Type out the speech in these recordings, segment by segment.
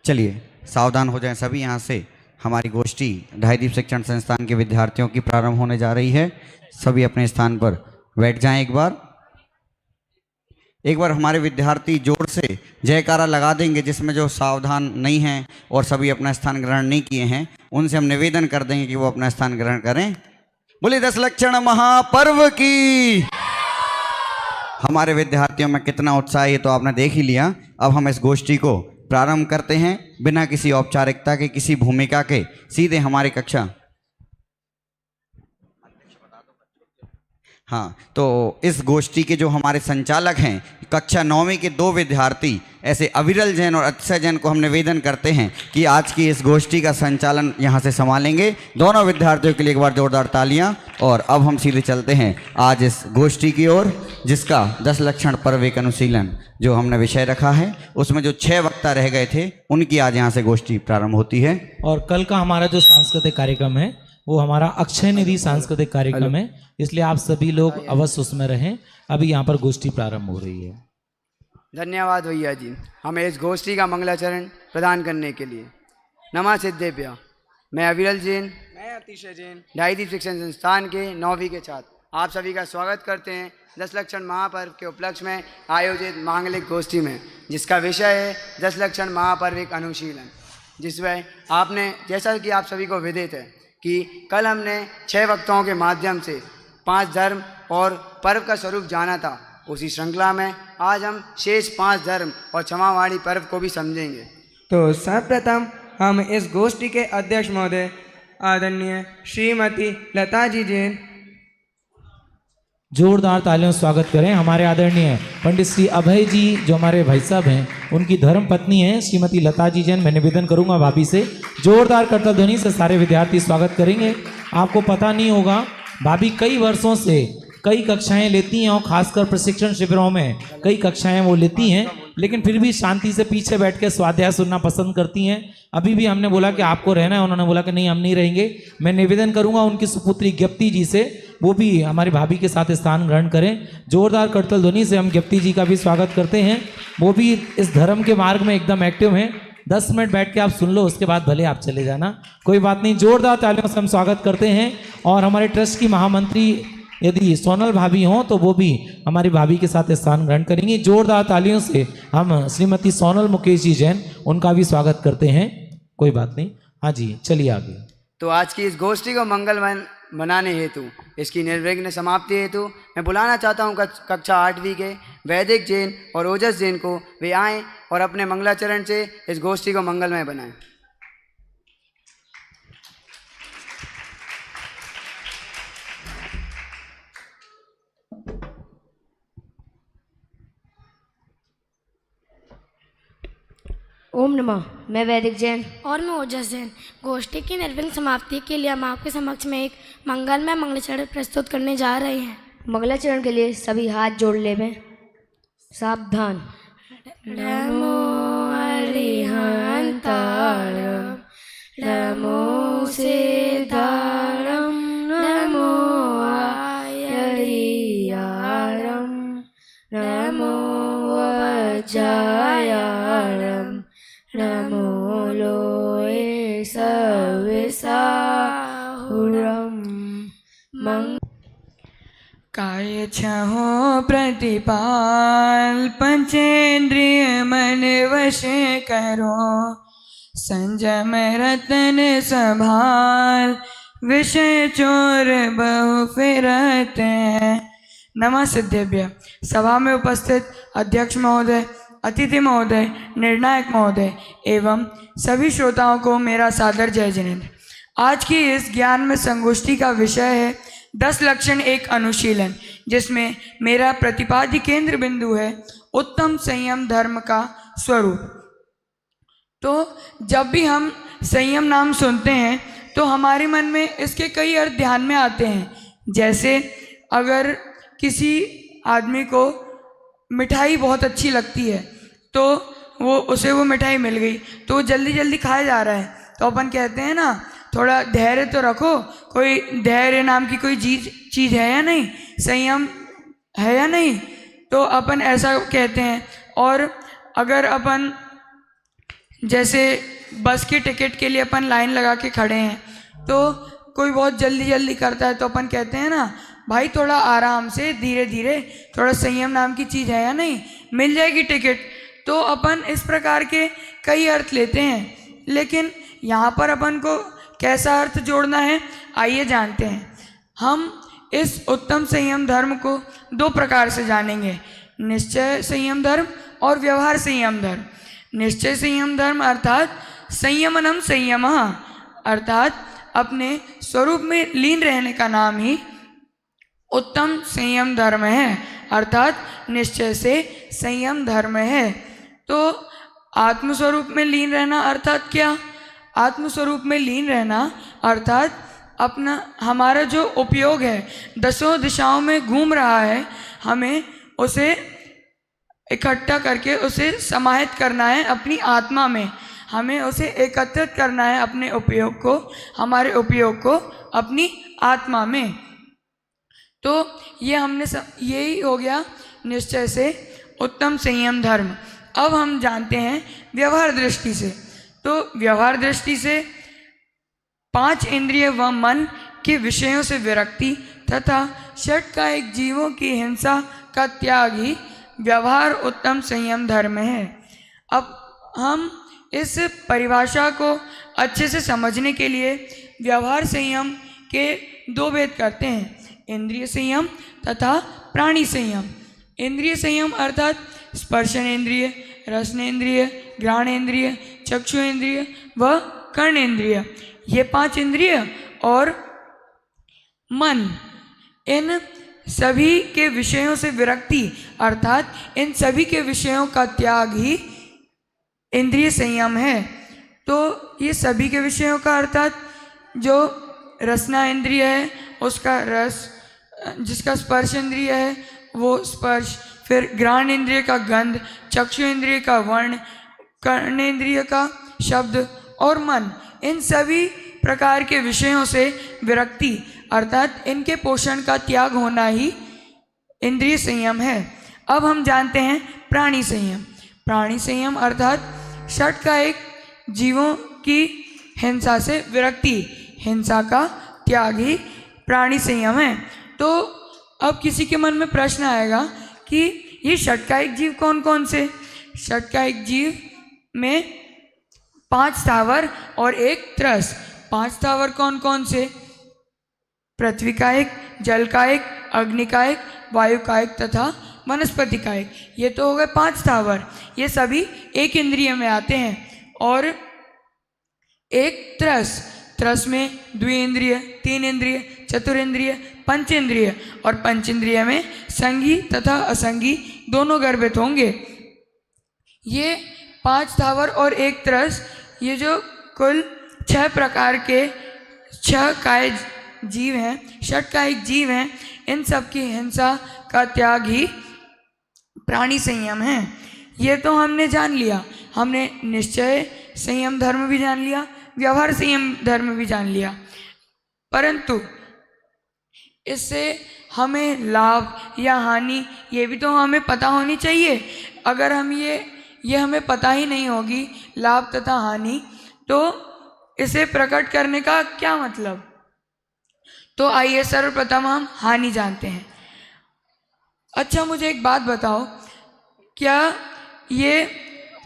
चलिए सावधान हो जाएं सभी। यहाँ से हमारी गोष्ठी ढाईदीप शिक्षण संस्थान के विद्यार्थियों की प्रारंभ होने जा रही है। सभी अपने स्थान पर बैठ जाएं। एक बार हमारे विद्यार्थी जोर से जयकारा लगा देंगे, जिसमें जो सावधान नहीं हैं और सभी अपना स्थान ग्रहण नहीं किए हैं उनसे हम निवेदन कर देंगे कि वो अपना स्थान ग्रहण करें। बोलिए 10 लक्षण महापर्व की। हमारे विद्यार्थियों में कितना उत्साह है ये तो आपने देख ही लिया। अब हम इस गोष्ठी को प्रारंभ करते हैं बिना किसी औपचारिकता के, किसी भूमिका के, सीधे हमारी कक्षा। हाँ, तो इस गोष्ठी के जो हमारे संचालक हैं, कक्षा 9वीं के 2 विद्यार्थी ऐसे अविरल जैन और अतिशय जैन को हम निवेदन करते हैं कि आज की इस गोष्ठी का संचालन यहाँ से संभालेंगे। दोनों विद्यार्थियों के लिए एक बार जोरदार तालियां। और अब हम सीधे चलते हैं आज इस गोष्ठी की ओर, जिसका 10 लक्षण पर्व एक अनुशीलन जो हमने विषय रखा है, उसमें जो 6 वक्ता रह गए थे उनकी आज यहाँ से गोष्ठी प्रारंभ होती है। और कल का हमारा जो सांस्कृतिक कार्यक्रम है वो हमारा अक्षय निधि सांस्कृतिक कार्यक्रम है, इसलिए आप सभी लोग अवश्य उसमें रहें। अभी यहाँ पर गोष्ठी प्रारंभ हो रही है। धन्यवाद भैया जी हमें इस गोष्ठी का मंगलाचरण प्रदान करने के लिए। नमः सिद्धेभ्य। मैं अविरल जैन, मैं अतिशय जैन, ढाईदीप शिक्षण संस्थान के 9वीं के छात्र आप सभी का स्वागत करते हैं 10 लक्षण महापर्व के उपलक्ष्य में आयोजित मांगलिक गोष्ठी में, जिसका विषय है 10 लक्षण महापर्व एक अनुशीलन। जिसमें आपने, जैसा कि आप सभी को विदित है कि कल हमने 6 वक्ताओं के माध्यम से 5 धर्म और पर्व का स्वरूप जाना था। उसी श्रृंखला में आज हम शेष 5 धर्म और क्षमावाणी पर्व को भी समझेंगे। तो सर्वप्रथम हम इस गोष्ठी के अध्यक्ष महोदय आदरणीय श्रीमती लता जी जैन, जोरदार तालियों से स्वागत करें। हमारे आदरणीय पंडित श्री अभय जी जो हमारे भाई साहब हैं, उनकी धर्म पत्नी हैं श्रीमती लता जी जैन। मैं निवेदन करूंगा भाभी से जोरदार करतल ध्वनि से सारे विद्यार्थी स्वागत करेंगे। आपको पता नहीं होगा, भाभी कई वर्षों से कई कक्षाएं लेती हैं और खासकर प्रशिक्षण शिविरों में कई कक्षाएं वो लेती हैं, लेकिन फिर भी शांति से पीछे बैठ के स्वाध्याय सुनना पसंद करती हैं। अभी भी हमने बोला कि आपको रहना है, उन्होंने बोला कि नहीं हम नहीं रहेंगे। मैं निवेदन करूंगा उनकी सुपुत्री ज्ञप्ति जी से, वो भी हमारी भाभी के साथ स्थान ग्रहण करें। जोरदार करतल ध्वनि से हम ज्ञप्ति जी का भी स्वागत करते हैं। वो भी इस धर्म के मार्ग में एकदम एक्टिव हैं। 10 मिनट बैठ के आप सुन लो, उसके बाद भले आप चले जाना, कोई बात नहीं। जोरदार तालियों से हम स्वागत करते हैं। और हमारे ट्रस्ट की महामंत्री यदि सोनल भाभी हों तो वो भी हमारी भाभी के साथ स्थान ग्रहण करेंगी। जोरदार तालियों से हम श्रीमती सोनल मुकेश जी जैन, उनका भी स्वागत करते हैं। कोई बात नहीं, हाँ जी चलिए आगे। तो आज की इस गोष्ठी को मंगलमय बनाने हेतु, इसकी निर्विघ्न समाप्ति हेतु मैं बुलाना चाहता हूँ कक्षा 8वीं के वैदिक जैन और ओजस जैन को। वे आएँ और अपने मंगलाचरण से इस गोष्ठी को मंगलमय बनाएं। ओम नमः। मैं वैदिक जैन और मैं ओजस जैन गोष्ठी की निर्विघ्न समाप्ति के लिए हम आपके समक्ष में एक मंगलमय मंगलाचरण प्रस्तुत करने जा रहे हैं। मंगलाचरण के लिए सभी हाथ जोड़ ले में सावधान। नमो अरिहंतारम नमो सिद्धारम नमो आयरियारम नमो वज्रायारम नमो लोए सविसाहुरम मंग। काय छहो प्रतिपाल पंचेंद्रिय मन वशे करो, संजम रतन संभाल विषय चोर बहु फिरते। नमः सिद्धेभ्य। सभा में उपस्थित अध्यक्ष महोदय, अतिथि महोदय, निर्णायक महोदय एवं सभी श्रोताओं को मेरा सादर जय जिनेन्द्र। आज की इस ज्ञान में संगोष्ठी का विषय है 10 लक्षण एक अनुशीलन, जिसमें मेरा प्रतिपाद्य केंद्र बिंदु है उत्तम संयम धर्म का स्वरूप। तो जब भी हम संयम नाम सुनते हैं तो हमारे मन में इसके कई अर्थ ध्यान में आते हैं। जैसे अगर किसी आदमी को मिठाई बहुत अच्छी लगती है तो उसे वो मिठाई मिल गई तो वो जल्दी जल्दी खाया जा रहा है, तो अपन कहते हैं ना थोड़ा धैर्य तो रखो, कोई धैर्य नाम की कोई चीज़ है या नहीं, संयम है या नहीं, तो अपन ऐसा कहते हैं। और अगर अपन जैसे बस की टिकट के लिए अपन लाइन लगा के खड़े हैं, तो कोई बहुत जल्दी जल्दी करता है तो अपन कहते हैं ना, भाई थोड़ा आराम से, धीरे धीरे, थोड़ा संयम नाम की चीज़ है या नहीं, मिल जाएगी टिकट। तो अपन इस प्रकार के कई अर्थ लेते हैं, लेकिन यहाँ पर अपन को कैसा अर्थ जोड़ना है, आइए जानते हैं। हम इस उत्तम संयम धर्म को दो प्रकार से जानेंगे, निश्चय संयम धर्म और व्यवहार संयम धर्म। निश्चय संयम धर्म अर्थात संयमनम संयमः, अर्थात अपने स्वरूप में लीन रहने का नाम ही उत्तम संयम धर्म है, अर्थात निश्चय से संयम धर्म है। तो आत्मस्वरूप में लीन रहना अर्थात क्या? आत्मस्वरूप में लीन रहना अर्थात अपना हमारा जो उपयोग है, दसों दिशाओं में घूम रहा है, हमें उसे इकट्ठा करके उसे समाहित करना है अपनी आत्मा में, हमें उसे एकत्रित करना है अपने उपयोग को, हमारे उपयोग को अपनी आत्मा में। तो ये हमने यही हो गया निश्चय से उत्तम संयम धर्म। अब हम जानते हैं व्यवहार दृष्टि से। तो व्यवहार दृष्टि से 5 इंद्रिय व मन के विषयों से विरक्ति तथा षटकायिक जीवों की हिंसा का त्याग ही व्यवहार उत्तम संयम धर्म है। अब हम इस परिभाषा को अच्छे से समझने के लिए व्यवहार संयम के 2 भेद करते हैं, इंद्रिय संयम तथा प्राणी संयम। इंद्रिय संयम अर्थात स्पर्शनेन्द्रिय, रसनेन्द्रिय, घ्राणेन्द्रिय, चक्षुरेन्द्रिय व कर्णेन्द्रिय, ये 5 इंद्रिय और मन, इन सभी के विषयों से विरक्ति अर्थात इन सभी के विषयों का त्याग ही इंद्रिय संयम है। तो ये सभी के विषयों का अर्थात जो रसना इंद्रिय है उसका रस, जिसका स्पर्श इंद्रिय है वो स्पर्श, फिर घ्राण इंद्रिय का गंध, चक्षु इंद्रिय का वर्ण, कर्णेन्द्रिय का शब्द और मन, इन सभी प्रकार के विषयों से विरक्ति अर्थात इनके पोषण का त्याग होना ही इंद्रिय संयम है। अब हम जानते हैं प्राणी संयम। प्राणी संयम अर्थात षटकायिक जीवों की हिंसा से विरक्ति, हिंसा का त्याग ही प्राणी संयम है। तो अब किसी के मन में प्रश्न आएगा कि ये षटकायिक जीव कौन कौन से? षटकायिक जीव में 5 स्थावर और 1 त्रस। 5 स्थावर कौन कौन से? पृथ्वी कायिक, जल कायिक, अग्नि कायिक, वायु कायिक तथा वनस्पति कायिक। ये तो हो गए 5 स्थावर, ये सभी एक इंद्रिय में आते हैं। और 1 त्रस, त्रस में द्विइंद्रिय, 3 इंद्रिय, चतुरिंद्रिय, पंचेंद्रिय, और पंचेंद्रिय में संगी तथा असंगी दोनों गर्भित होंगे। ये 5 स्थावर और 1 त्रस, ये जो कुल 6 प्रकार के 6 काय जीव हैं, षटकायिक जीव हैं, इन सब की हिंसा का त्याग ही प्राणी संयम है। ये तो हमने जान लिया, हमने निश्चय संयम धर्म भी जान लिया, व्यवहार संयम धर्म भी जान लिया, परंतु इससे हमें लाभ या हानि ये भी तो हमें पता होनी चाहिए। अगर हम ये हमें पता ही नहीं होगी लाभ तथा हानि, तो इसे प्रकट करने का क्या मतलब? तो आइए सर्वप्रथम हम हानि जानते हैं। अच्छा, मुझे एक बात बताओ, क्या ये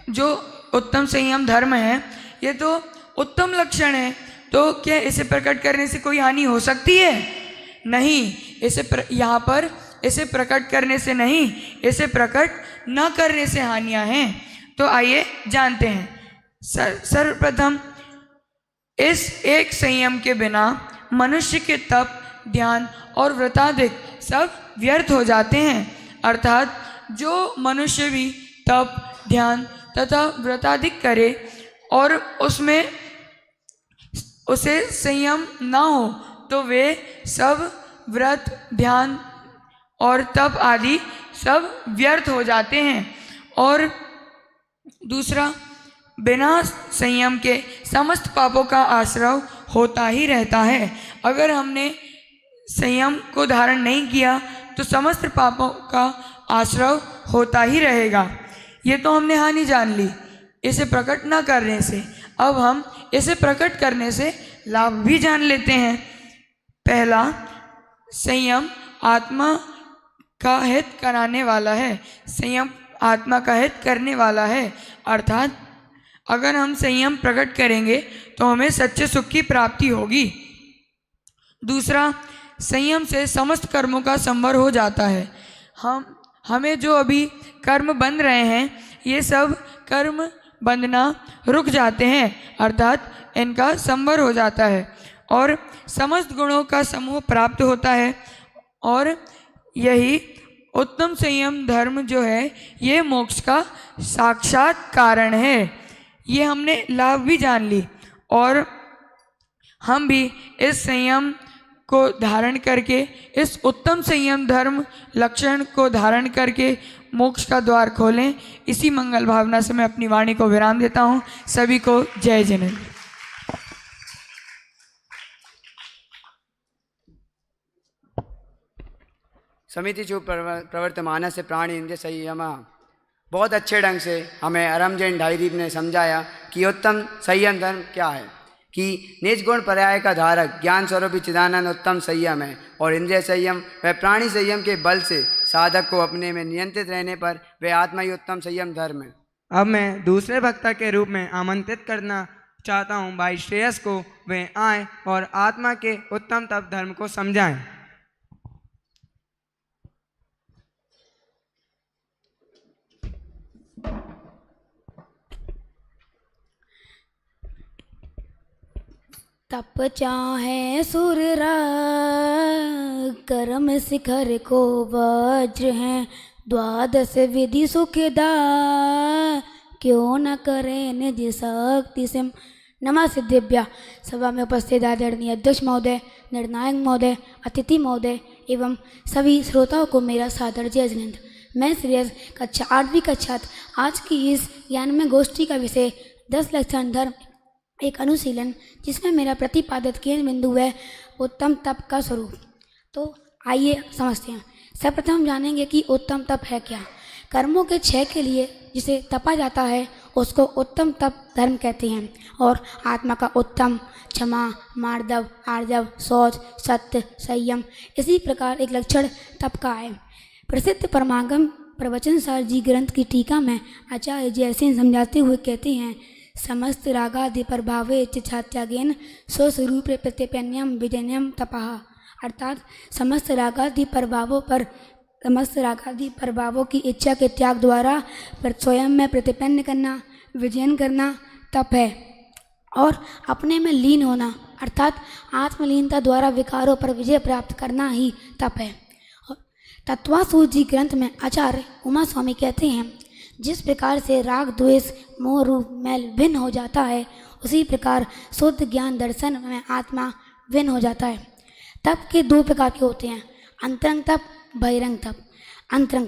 जो उत्तम संयम धर्म है ये तो उत्तम लक्षण है, तो क्या इसे प्रकट करने से कोई हानि हो सकती है? नहीं, यहाँ पर इसे प्रकट करने से नहीं, इसे प्रकट न करने से हानियां हैं। तो आइए जानते हैं। सर्वप्रथम इस एक संयम के बिना मनुष्य के तप, ध्यान और व्रताधिक सब व्यर्थ हो जाते हैं। अर्थात जो मनुष्य भी तप, ध्यान तथा व्रताधिक करे और उसमें उसे संयम ना हो, तो वे सब व्रत, ध्यान और तप आदि सब व्यर्थ हो जाते हैं। और दूसरा, बिना संयम के समस्त पापों का आश्रय होता ही रहता है। अगर हमने संयम को धारण नहीं किया तो समस्त पापों का आश्रय होता ही रहेगा। ये तो हमने हानि जान ली। इसे प्रकट न करने से। अब हम इसे प्रकट करने से लाभ भी जान लेते हैं। पहला, संयम आत्मा का हित कराने वाला है। संयम आत्मा का हित करने वाला है, अर्थात अगर हम संयम प्रकट करेंगे तो हमें सच्चे सुख की प्राप्ति होगी। दूसरा, संयम से समस्त कर्मों का संवर हो जाता है। हमें जो अभी कर्म बंध रहे हैं, ये सब कर्म बंधना रुक जाते हैं, अर्थात इनका संवर हो जाता है और समस्त गुणों का समूह प्राप्त होता है। और यही उत्तम संयम धर्म जो है, ये मोक्ष का साक्षात कारण है। ये हमने लाभ भी जान ली और हम भी इस संयम को धारण करके, इस उत्तम संयम धर्म लक्षण को धारण करके मोक्ष का द्वार खोलें। इसी मंगल भावना से मैं अपनी वाणी को विराम देता हूँ। सभी को जय जिनेन्द्र। समिति चूप प्रवर्तमान से प्राणी इंद्रिय संयम। बहुत अच्छे ढंग से हमें अरम जैन डायरी ने समझाया कि उत्तम संयम धर्म क्या है, कि निज गुण पर्याय का धारक ज्ञान स्वरूपी चिदानंद उत्तम संयम है और इंद्रिय संयम वह प्राणी संयम के बल से साधक को अपने में नियंत्रित रहने पर वह आत्मा ही उत्तम संयम धर्म है। अब मैं दूसरे वक्ता के रूप में आमंत्रित करना चाहता हूँ भाई श्रेयस को, वे आए और आत्मा के उत्तम तप धर्म को समझाएं। तप चाहे सुर राग, कर्म शिखर को वज्र हैं, द्वादश विधि सुखदा, क्यों न करे निज शक्ति सिम। नमः सिद्धिभ्या। सभा में उपस्थित आदरणीय अध्यक्ष महोदय, निर्णायक महोदय, अतिथि महोदय एवं सभी श्रोताओं को मेरा सादर जय जिनेन्द्र। मैं श्रेयस कक्षा 8वीं कक्षा। आज की इस ज्ञानमय गोष्ठी का विषय 10 लक्षण धर्म एक अनुशीलन, जिसमें मेरा प्रतिपादित केंद्र बिंदु है उत्तम तप का स्वरूप। तो आइए समझते हैं। सर्वप्रथम जानेंगे कि उत्तम तप है क्या। कर्मों के क्षय के लिए जिसे तपा जाता है उसको उत्तम तप धर्म कहते हैं। और आत्मा का उत्तम क्षमा, मार्दव, आर्जव, शौच, सत्य, संयम, इसी प्रकार एक लक्षण तप का है। प्रसिद्ध परमागम प्रवचन सार जी ग्रंथ की टीका में आचार्य जयसिंह समझाते हुए कहते हैं, समस्त रागादि प्रभावे चिच्छात्यागेन स्वस्वरूप प्रतिपन्यम विजन्यम तपः। अर्थात समस्त रागादि प्रभावों की इच्छा के त्याग द्वारा स्वयं में प्रतिपन्न करना, विजयन करना तप है। और अपने में लीन होना अर्थात आत्मलीनता द्वारा विकारों पर विजय प्राप्त करना ही तप है। तत्वासूजी ग्रंथ में आचार्य उमा स्वामी कहते हैं, जिस प्रकार से राग द्वेष मोह रूप मैल भिन्न हो जाता है, उसी प्रकार शुद्ध ज्ञान दर्शन में आत्मा भिन्न हो जाता है। तप के 2 प्रकार के होते हैं, अंतरंग तप, बहिरंग तप। अंतरंग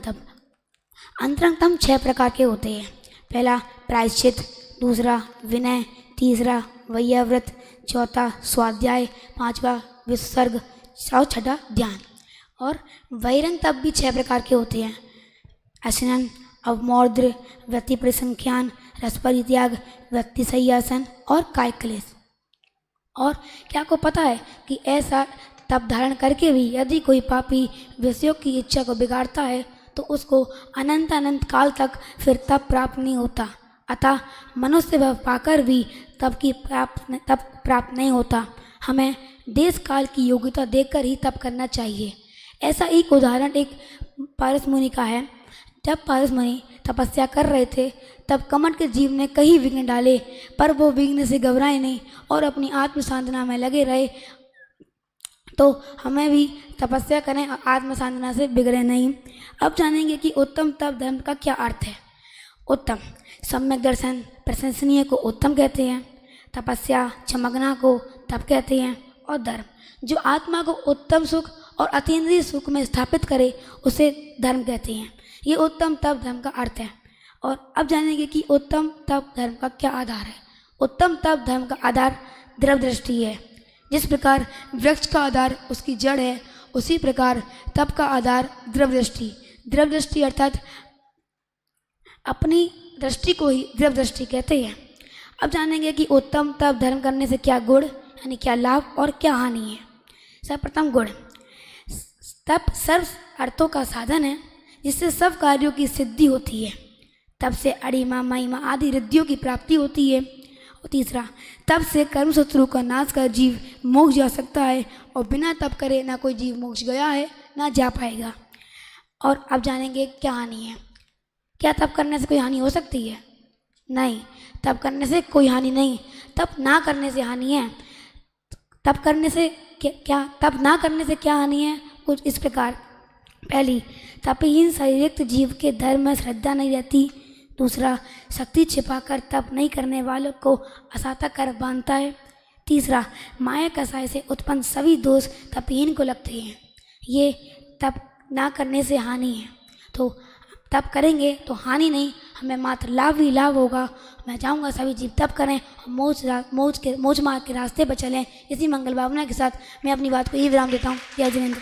तप 6 प्रकार के होते हैं। पहला प्रायश्चित, दूसरा विनय, तीसरा वैयाव्रत, चौथा स्वाध्याय, 5वां विसर्ग और 6वां ध्यान। और बहिरंग तप भी 6 प्रकार के होते हैं, अशनन, अवमौद्र, व्यक्ति परिसंख्यान, रस परित्याग, व्यक्ति संयासन और काय क्लेश। और क्या आपको पता है कि ऐसा तप धारण करके भी यदि कोई पापी विषयों की इच्छा को बिगाड़ता है तो उसको अनंत काल तक फिर तप प्राप्त नहीं होता। अतः मनुष्य भाव पाकर भी तप प्राप्त नहीं होता। हमें देश काल की योग्यता देखकर ही तप करना चाहिए। ऐसा एक उदाहरण एक पारस मुनि का है। जब पारस मुनि तपस्या कर रहे थे तब कमट के जीव ने कई विघ्न डाले, पर वो विघ्न से घबराए नहीं और अपनी आत्म साधना में लगे रहे। तो हमें भी तपस्या करें और आत्म साधना से बिगड़े नहीं। अब जानेंगे कि उत्तम तप धर्म का क्या अर्थ है। उत्तम सम्यक दर्शन प्रशंसनीय को उत्तम कहते हैं, तपस्या चमकना को तप कहते हैं, और धर्म जो आत्मा को उत्तम सुख और अतीन्द्रिय सुख में स्थापित करे उसे धर्म कहते हैं। ये उत्तम तप धर्म का अर्थ है। और अब जानेंगे कि उत्तम तप धर्म का क्या आधार है। उत्तम तप धर्म का आधार द्रव्य दृष्टि है। जिस प्रकार वृक्ष का आधार उसकी जड़ है, उसी प्रकार तप का आधार द्रव्य दृष्टि। द्रव्य दृष्टि अर्थात अपनी दृष्टि को ही दिव्य दृष्टि कहते हैं। अब जानेंगे कि उत्तम तप धर्म करने से क्या गुण यानी क्या लाभ और क्या हानि है। सर्वप्रथम गुण। तप सर्व अर्थों का साधन है जिससे सब कार्यों की सिद्धि होती है। तप से अड़िमा महिमा आदि रिद्धियों की प्राप्ति होती है। और तीसरा, तप से कर्म शत्रु का नाश कर जीव मोक्ष जा सकता है और बिना तप करे ना कोई जीव मोक्ष गया है ना जा पाएगा। और अब जानेंगे क्या हानि है। क्या तप करने से कोई हानि हो सकती है? नहीं, तप करने से कोई हानि नहीं। तप ना करने से हानि है। तप करने से तप ना करने से क्या हानि है? कुछ इस प्रकार। पहली, तपहीन शरीरयुक्त जीव के धर्म में श्रद्धा नहीं रहती। दूसरा, शक्ति छिपाकर तप नहीं करने वालों को असाता कर बांधता है। तीसरा, माया कसाय से उत्पन्न सभी दोष तपहीन को लगते हैं। ये तप ना करने से हानि है। तो तप करेंगे तो हानि नहीं, हमें मात्र लाभ ही लाभ होगा। मैं चाहूँगा सभी जीव तप करें और मोक्ष मार्ग के रास्ते पर चलें। इसी मंगल भावना के साथ मैं अपनी बात को यही विराम देता हूँ। जय जिनेंद्र।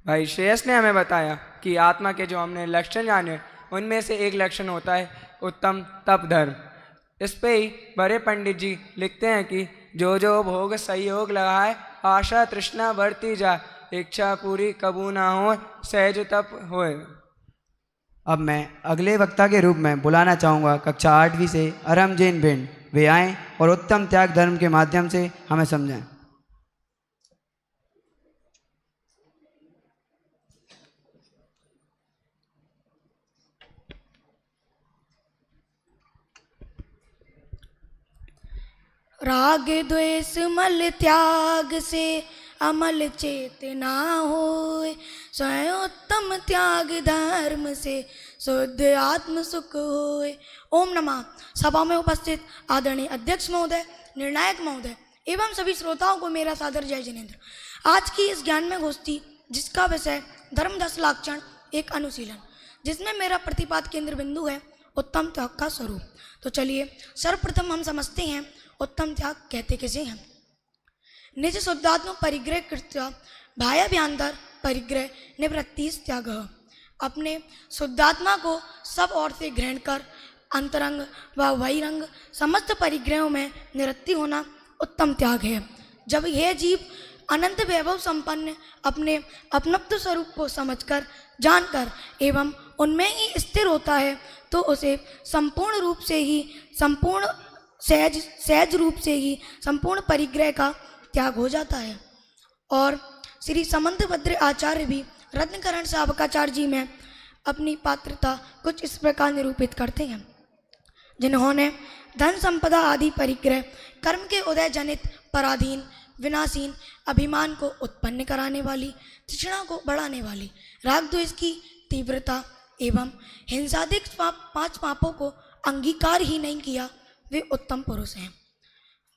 भाई श्रेयस ने हमें बताया कि आत्मा के जो हमने लक्षण जाने उनमें से एक लक्षण होता है उत्तम तप धर्म। इस पे ही बड़े पंडित जी लिखते हैं कि जो जो भोग सहयोग लगाए आशा तृष्णा बढ़ती जा, इच्छा पूरी कबू ना हो सहज तप होए। अब मैं अगले वक्ता के रूप में बुलाना चाहूँगा कक्षा 8वीं से अरम जैन भिंड। वे आएँ और उत्तम त्याग धर्म के माध्यम से हमें समझाएं। राग द्वेष मल त्याग से अमल चेतना होए, स्वयं उत्तम त्याग धर्म से शुद्ध आत्म सुख होए। ओम नमः। सभा में उपस्थित आदरणीय अध्यक्ष महोदय, निर्णायक महोदय एवं सभी श्रोताओं को मेरा सादर जय जिनेंद्र। आज की इस ज्ञान में गोष्ठी जिसका विषय धर्म 10 लक्षण एक अनुशीलन, जिसमें मेरा प्रतिपाद केंद्र बिंदु है उत्तम त्याग का स्वरूप। तो चलिए सर्वप्रथम हम समझते हैं उत्तम त्याग कहते किसे हैं। निज शुद्धात्म परिग्रह कृत्या बाह्याभ्यंतर परिग्रह निवृत्ति त्याग। अपने शुद्धात्मा को सब ओर से ग्रहण कर अंतरंग व बहिरंग समस्त परिग्रहों में निवृत्ति होना उत्तम त्याग है। जब यह जीव अनंत वैभव संपन्न अपने अपनत्व स्वरूप को समझकर जानकर एवं उनमें ही स्थिर होता है तो उसे संपूर्ण रूप से ही सहज रूप से ही संपूर्ण परिग्रह का त्याग हो जाता है। और श्री समंतभद्र आचार्य भी रत्नकरण सावकाचार्य जी में अपनी पात्रता कुछ इस प्रकार निरूपित करते हैं। जिन्होंने धन संपदा आदि परिग्रह कर्म के उदय जनित पराधीन विनाशीन अभिमान को उत्पन्न कराने वाली, तृष्णा को बढ़ाने वाली, राग द्वेष की तीव्रता एवं हिंसादिक 5 पापों को अंगीकार ही नहीं किया, वे उत्तम पुरुष हैं।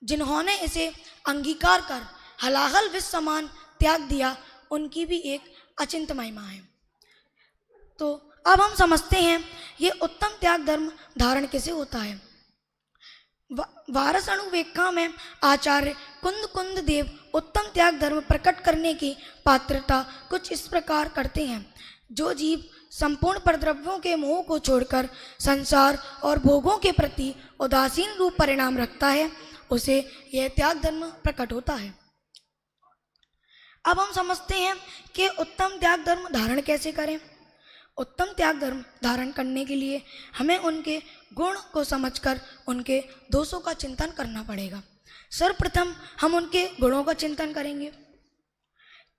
जिन्होंने इसे अंगीकार कर हलाहल विष समान त्याग दिया, उनकी भी एक अचिंत महिमा है। तो अब हम समझते हैं ये उत्तम त्याग धर्म धारण कैसे होता है। वारस अणुवेक्षा में आचार्य कुंद देव उत्तम त्याग धर्म प्रकट करने की पात्रता कुछ इस प्रकार करते हैं। जो जीव संपूर्ण परद्रव्यों के मोह को छोड़कर संसार और भोगों के प्रति उदासीन रूप परिणाम रखता है, उसे यह त्याग धर्म प्रकट होता है। अब हम समझते हैं कि उत्तम त्याग धर्म धारण कैसे करें। उत्तम त्याग धर्म धारण करने के लिए हमें उनके गुण को समझकर उनके दोषों का चिंतन करना पड़ेगा। सर्वप्रथम हम उनके गुणों का चिंतन करेंगे।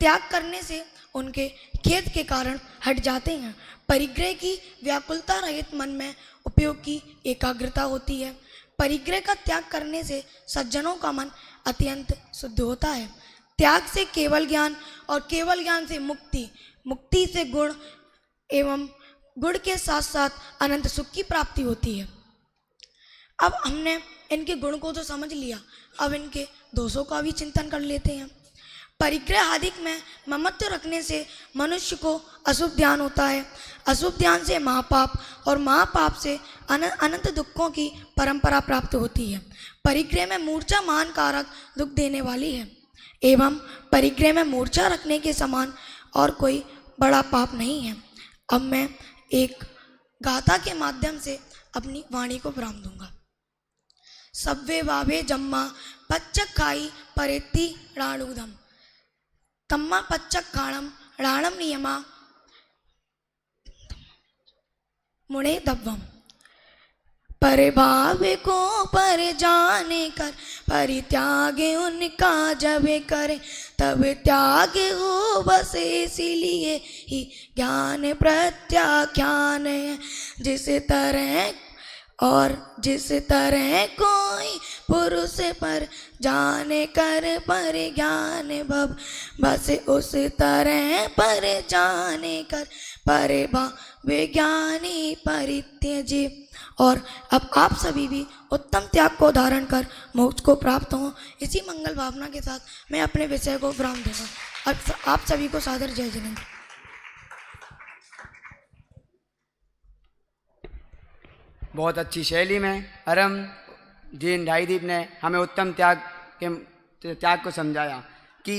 त्याग करने से उनके खेद के कारण हट जाते हैं। परिग्रह की व्याकुलता रहित मन में उपयोग की एकाग्रता होती है। परिग्रह का त्याग करने से सज्जनों का मन अत्यंत शुद्ध होता है। त्याग से केवल ज्ञान और केवल ज्ञान से मुक्ति, मुक्ति से गुण एवं गुण के साथ साथ अनंत सुख की प्राप्ति होती है। अब हमने इनके गुण को तो समझ लिया, अब इनके दोषों का भी चिंतन कर लेते हैं। परिग्रह आदि में ममत्व रखने से मनुष्य को अशुभ ध्यान होता है। अशुभ ध्यान से महापाप और महापाप से अनंत दुखों की परंपरा प्राप्त होती है। परिग्रह में मूर्छा महान कारक दुख देने वाली है एवं परिग्रह में मूर्छा रखने के समान और कोई बड़ा पाप नहीं है। अब मैं एक गाथा के माध्यम से अपनी वाणी को विराम दूंगा। सब्वे वावे जम्मा पच्चक खाई परेत्ति राणुदम तम्मा पच्चक खाणम राणम नियमा मुड़े दब्बम। परिभाव को पर जाने कर परित्याग उनका जब करे तब त्याग हो बस इसीलिए ही ज्ञान प्रत्याख्यान है। जिस तरह और जिस तरह कोई पुरुष पर जाने कर पर ज्ञान भव बस उस तरह पर जाने कर पर विज्ञानी परित्यजी। और अब आप सभी भी उत्तम त्याग को धारण कर मोक्ष को प्राप्त हो। इसी मंगल भावना के साथ मैं अपने विषय को विराम दूंगा। अब आप सभी को सादर जय जिनेंद्र। बहुत अच्छी शैली में अरम जैन ढाईदीप ने हमें उत्तम त्याग को समझाया कि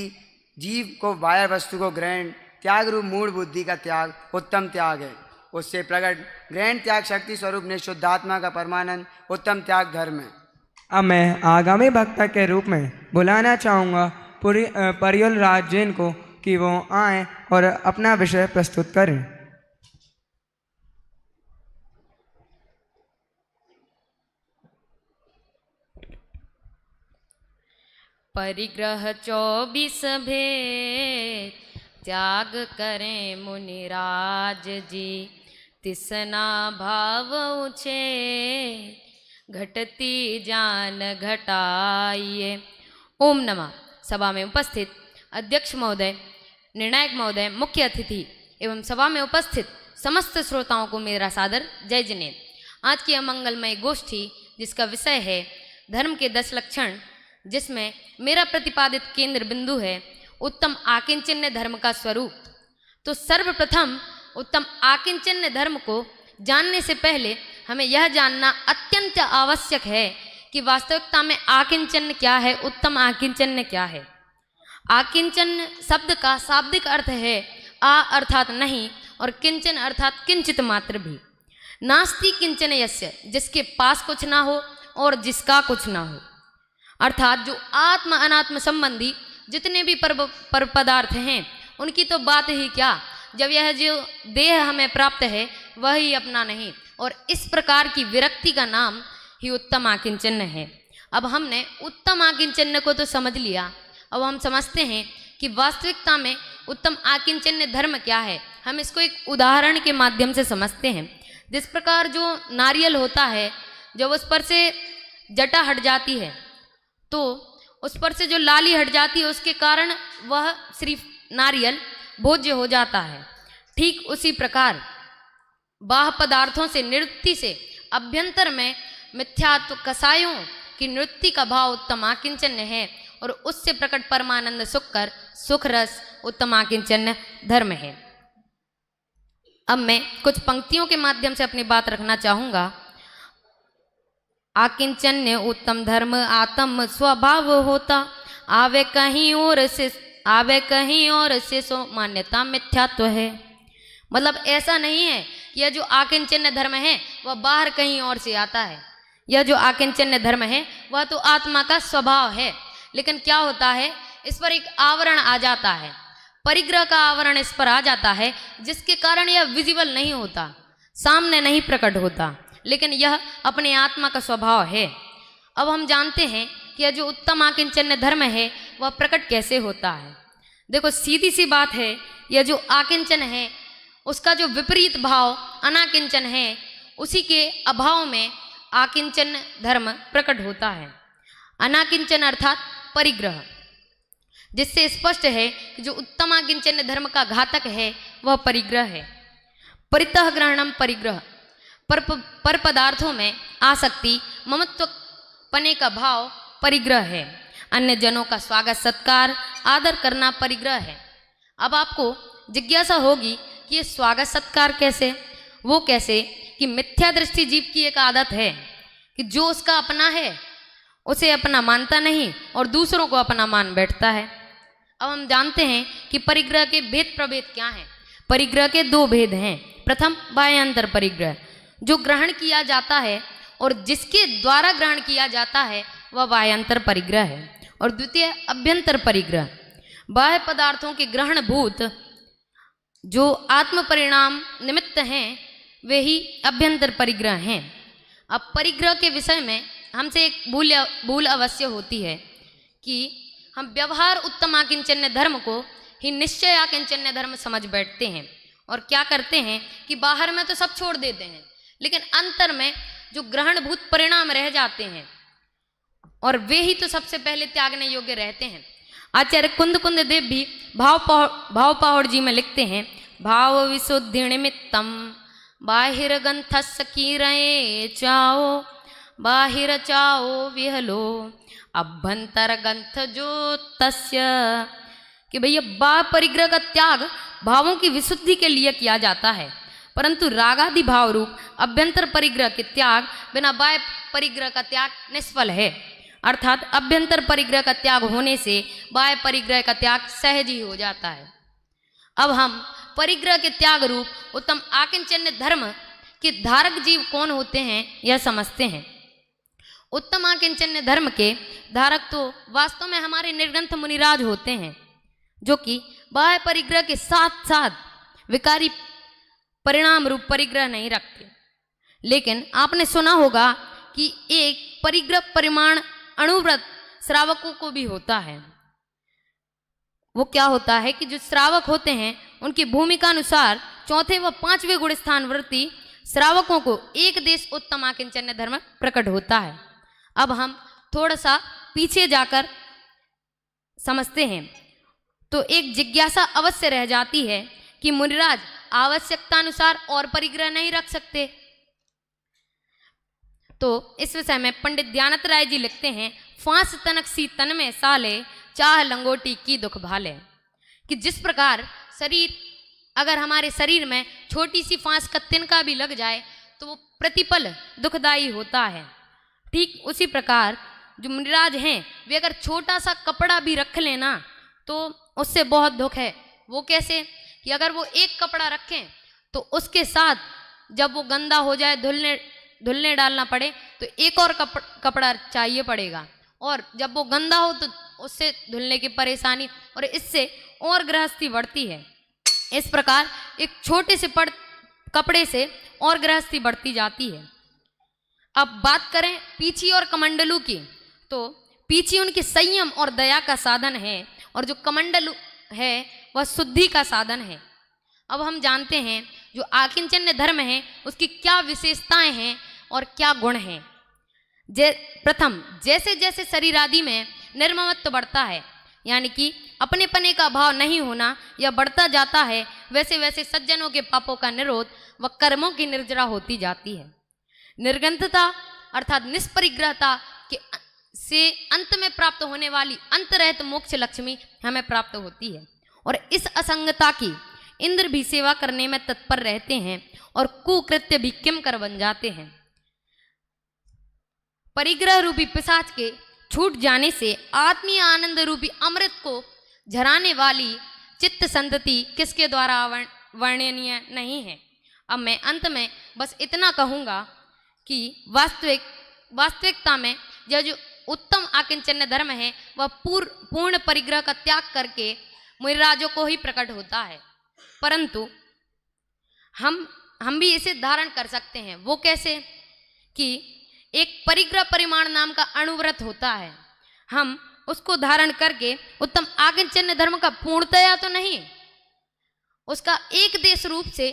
जीव को बाह्य वस्तु को ग्रहण त्याग रूप मूल बुद्धि का त्याग उत्तम त्याग है। उससे प्रकट ग्रहण त्याग शक्ति स्वरूप ने शुद्धात्मा का परमानंद उत्तम त्याग धर्म है। अब मैं आगामी वक्ता के रूप में बुलाना चाहूँगा परियल राज जैन को कि वो आएँ और अपना विषय प्रस्तुत करें। परिग्रह 24 भेद त्याग करें मुनिराज जी तिसना भाव उछे घटती जान घटाइए। ओम नमः। सभा में उपस्थित अध्यक्ष महोदय, निर्णायक महोदय, मुख्य अतिथि एवं सभा में उपस्थित समस्त श्रोताओं को मेरा सादर जय जिनेन्द्र। आज की अमंगलमय गोष्ठी जिसका विषय है धर्म के 10 लक्षण, जिसमें मेरा प्रतिपादित केंद्र बिंदु है उत्तम आकिंचन्य धर्म का स्वरूप। तो सर्वप्रथम उत्तम आकिंचन्य धर्म को जानने से पहले हमें यह जानना अत्यंत आवश्यक है कि वास्तविकता में आकिंचन्य क्या है, उत्तम आकिंचन्य क्या है। आकिंचन्य शब्द का शाब्दिक अर्थ है आ अर्थात नहीं और किंचन अर्थात किंचित मात्र भी। नास्ति किंचन यस्य, जिसके पास कुछ ना हो और जिसका कुछ ना हो, अर्थात जो आत्म अनात्म संबंधी जितने भी पर पदार्थ हैं उनकी तो बात ही क्या, जब यह जो देह हमें प्राप्त है वह ही अपना नहीं। और इस प्रकार की विरक्ति का नाम ही उत्तम आकिंचन्य है। अब हमने उत्तम आकिंचन्य को तो समझ लिया, अब हम समझते हैं कि वास्तविकता में उत्तम आकिंचन्य धर्म क्या है। हम इसको एक उदाहरण के माध्यम से समझते हैं। जिस प्रकार जो नारियल होता है, जब उस पर से जटा हट जाती है तो उस पर से जो लाली हट जाती है उसके कारण वह सिर्फ नारियल भोज्य हो जाता है। ठीक उसी प्रकार बाह्य पदार्थों से निवृत्ति से अभ्यंतर में मिथ्यात्व कसायों की निवृत्ति का भाव उत्तम आकिंचन्य है और उससे प्रकट परमानंद सुखकर सुख रस उत्तम आकिंचन्य धर्म है। अब मैं कुछ पंक्तियों के माध्यम से अपनी बात रखना चाहूँगा। आकिंचन्य उत्तम धर्म आत्म स्वभाव होता, आवे कहीं और से सो मान्यता मिथ्यात्व है। मतलब ऐसा नहीं है कि यह जो आकिंचन्य धर्म है वह बाहर कहीं और से आता है। यह जो आकिंचन्य धर्म है वह तो आत्मा का स्वभाव है, लेकिन क्या होता है, इस पर एक आवरण आ जाता है, परिग्रह का आवरण इस पर आ जाता है, जिसके कारण यह विजिबल नहीं होता, सामने नहीं प्रकट होता, लेकिन यह अपने आत्मा का स्वभाव है। अब हम जानते हैं कि यह जो उत्तम आकिंचन्य धर्म है वह प्रकट कैसे होता है। देखो सीधी सी बात है, यह जो आकिंचन है उसका जो विपरीत भाव अनाकिंचन है, उसी के अभाव में आकिंचन धर्म प्रकट होता है। अनाकिंचन अर्थात परिग्रह, जिससे स्पष्ट है कि जो उत्तम आकिंचन धर्म का घातक है वह परिग्रह है। परितः ग्रहणम परिग्रह, पर पदार्थों में आसक्ति ममत्व पने का भाव परिग्रह है। अन्य जनों का स्वागत सत्कार आदर करना परिग्रह है। अब आपको जिज्ञासा होगी कि ये स्वागत सत्कार कैसे, वो कैसे कि मिथ्या दृष्टि जीव की एक आदत है कि जो उसका अपना है उसे अपना मानता नहीं और दूसरों को अपना मान बैठता है। अब हम जानते हैं कि परिग्रह के भेद प्रभेद क्या हैं। परिग्रह के दो भेद हैं। प्रथम बाह्यांतर परिग्रह, जो ग्रहण किया जाता है और जिसके द्वारा ग्रहण किया जाता है वह बाह्यांतर परिग्रह है। और द्वितीय अभ्यंतर परिग्रह, बाह्य पदार्थों के ग्रहणभूत जो आत्म परिणाम निमित्त हैं वे ही अभ्यंतर परिग्रह हैं। अब परिग्रह के विषय में हमसे एक भूल अवश्य होती है कि हम व्यवहार उत्तम आकिंचन्य धर्म को ही निश्चय आकिंचन्य धर्म समझ बैठते हैं और क्या करते हैं कि बाहर में तो सब छोड़ देते हैं, लेकिन अंतर में जो ग्रहणभूत परिणाम रह जाते हैं और वे ही तो सबसे पहले त्यागने योग्य रहते हैं। आचार्य कुंद देव भी भाव पहाड़ जी में लिखते हैं, भाव विशुद्धि निमित्तम बाहिर गंथस कीरये चाओ बाहिर चाओ विहलो अभ्यंतर गंथ जो तस्य, कि भैया बाह्य परिग्रह का त्याग भावों की विशुद्धि के लिए किया जाता है, परंतु रागादि भाव रूप अभ्यंतर परिग्रह के त्याग बिना बाह्य परिग्रह का त्याग निष्फल है। अर्थात अभ्यंतर परिग्रह का त्याग होने से बाह्य परिग्रह का त्याग सहज ही हो जाता है। अब हम परिग्रह के त्याग रूप उत्तम आकिंचन्य धर्म के धारक जीव कौन होते हैं यह समझते हैं। उत्तम आकिंचन्य धर्म के धारक तो वास्तव में हमारे निर्ग्रंथ मुनिराज होते हैं, जो कि बाह्य परिग्रह के साथ साथ विकारी परिणाम रूप परिग्रह नहीं रखते। लेकिन आपने सुना होगा कि एक परिग्रह परिमाण अणुव्रत श्रावकों को भी होता है। वो क्या होता है कि जो श्रावक होते हैं उनकी भूमिका अनुसार चौथे व पांचवें गुण स्थान वृत्ति श्रावकों को एक देश उत्तम आकिंचन्य धर्म प्रकट होता है। अब हम थोड़ा सा पीछे जाकर समझते हैं तो एक जिज्ञासा अवश्य रह जाती है कि मुनिराज आवश्यकता अनुसार और परिग्रह नहीं रख सकते। तो इस विषय में पंडित दयानंद राय जी लिखते हैं, फांस तनक सी तन में साले चाह लंगोटी की दुख भाले, कि जिस प्रकार शरीर अगर हमारे शरीर में छोटी सी फांस का तिनका भी लग जाए तो वो प्रतिपल दुखदाई होता है, ठीक उसी प्रकार जो मुनिराज हैं वे अगर छोटा सा कपड़ा भी रख लेना तो उससे बहुत दुख है। वो कैसे कि अगर वो एक कपड़ा रखें तो उसके साथ जब वो गंदा हो जाए धुलने डालना पड़े तो एक और कपड़ा चाहिए पड़ेगा, और जब वो गंदा हो तो उससे धुलने की परेशानी और इससे और गृहस्थी बढ़ती है। इस प्रकार एक छोटे से कपड़े से और गृहस्थी बढ़ती जाती है। अब बात करें पीछी और कमंडलू की, तो पीछी उनके संयम और दया का साधन है और जो कमंडलू है वह शुद्धि का साधन है। अब हम जानते हैं जो आकिंचन्य धर्म है उसकी क्या विशेषताएं हैं और क्या गुण हैं। प्रथम, जैसे जैसे शरीर आदि में निर्ममत्व बढ़ता है, यानी कि अपने पने का भाव नहीं होना यह बढ़ता जाता है, वैसे वैसे सज्जनों के पापों का निरोध व कर्मों की निर्जरा होती जाती है। निर्ग्रंथता अर्थात निष्परिग्रहता के से अंत में प्राप्त होने वाली अंतरहित मोक्ष लक्ष्मी हमें प्राप्त होती है, और इस असंगता की इंद्र भी सेवा करने में तत्पर रहते हैं और कुकृत्य भी किमकर बन जाते हैं। परिग्रह रूपी पिशाच के छूट जाने से आत्मीय आनंद रूपी अमृत को झराने वाली चित्त संतति किसके द्वारा वर्णनीय नहीं है। अब मैं अंत में बस इतना कहूँगा कि वास्तविकता में यह जो उत्तम आकिंचन्य धर्म है वह पूर्ण परिग्रह का त्याग करके मुनिराजों को ही प्रकट होता है, परंतु हम भी इसे धारण कर सकते हैं। वो कैसे कि एक परिग्रह परिमाण नाम का अणुव्रत होता है, हम उसको धारण करके उत्तम आकिंचन्य धर्म का पूर्णतया तो नहीं, उसका एक देश रूप से